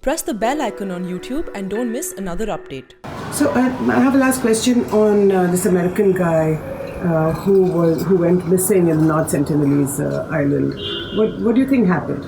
Press the bell icon on YouTube and don't miss another update. So I have a last question on this American guy who went missing in North Sentinelese Island. What do you think happened?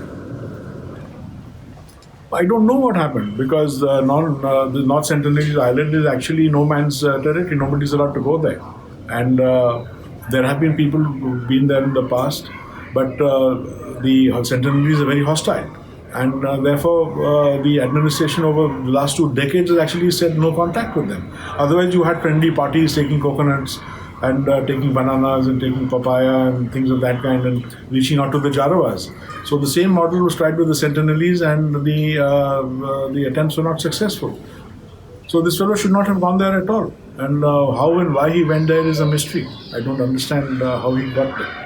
I don't know what happened because the North Sentinelese Island is actually no man's territory. Nobody's allowed to go there. And there have been people who've been there in the past, but the Sentinelese are very hostile. And therefore, the administration over the last 2 decades has actually said no contact with them. Otherwise, you had friendly parties taking coconuts and taking bananas and taking papaya and things of that kind and reaching out to the Jarawas. So the same model was tried with the Sentinelese and the attempts were not successful. So this fellow should not have gone there at all. And how and why he went there is a mystery. I don't understand how he got there.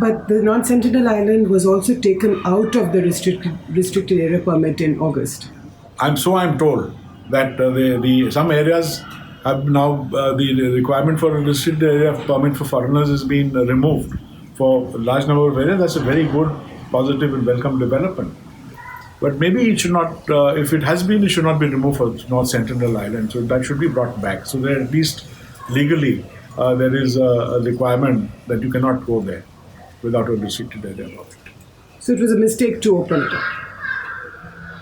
But the North Sentinel Island was also taken out of the restricted area permit in August. I'm told that some areas have now the requirement for a restricted area permit for foreigners has been removed for a large number of areas. That's a very good, positive, and welcome development. But maybe it should not. If it has been, it should not be removed for North Sentinel Island. So that should be brought back. So that at least legally there is a requirement that you cannot go there without a restricted area permit. So it was a mistake to open it up?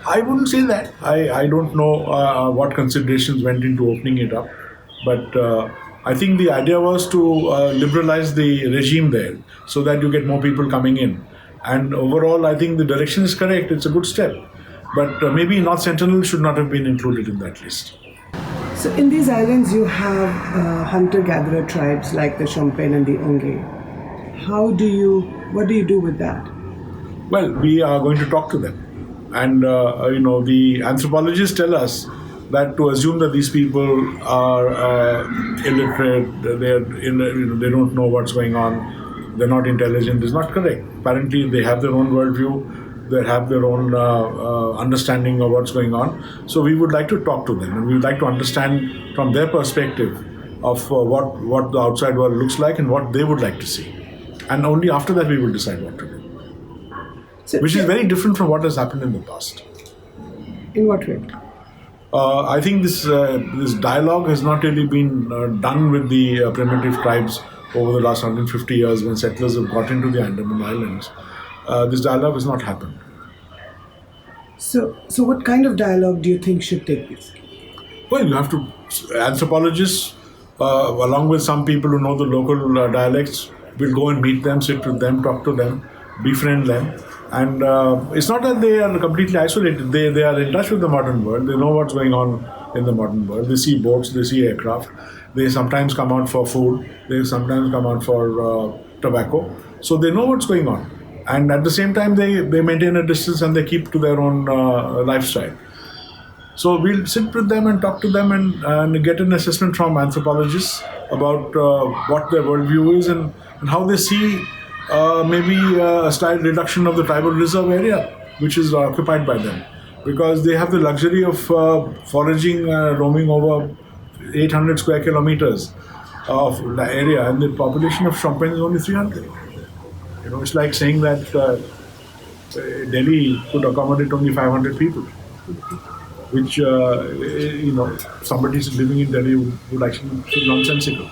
I wouldn't say that. I don't know what considerations went into opening it up. But I think the idea was to liberalize the regime there so that you get more people coming in. And overall, I think the direction is correct. It's a good step. But maybe North Sentinel should not have been included in that list. So in these islands, you have hunter-gatherer tribes like the Shompen and the Onge. What do you do with that? Well, we are going to talk to them. And, the anthropologists tell us that to assume that these people are illiterate, they don't know what's going on, they're not intelligent, is not correct. Apparently, they have their own worldview, they have their own understanding of what's going on. So we would like to talk to them and we would like to understand from their perspective of what the outside world looks like and what they would like to see. And only after that we will decide what to do. Which is very different from what has happened in the past. In what way? I think this dialogue has not really been done with the primitive tribes over the last 150 years when settlers have got into the Andaman Islands. This dialogue has not happened. So what kind of dialogue do you think should take place? Well, you have to, anthropologists, along with some people who know the local dialects, will go and meet them, sit with them, talk to them, befriend them. And it's not that they are completely isolated. They are in touch with the modern world. They know what's going on in the modern world. They see boats, they see aircraft. They sometimes come out for food. They sometimes come out for tobacco. So they know what's going on. And at the same time, they maintain a distance and they keep to their own lifestyle. So we'll sit with them and talk to them and get an assessment from anthropologists about what their worldview is and how they see maybe a slight reduction of the tribal reserve area, which is occupied by them. Because they have the luxury of foraging, roaming over 800 square kilometers of the area, and the population of Shompen is only 300. It's like saying that Delhi could accommodate only 500 people, which, somebody living in Delhi would actually feel nonsensical.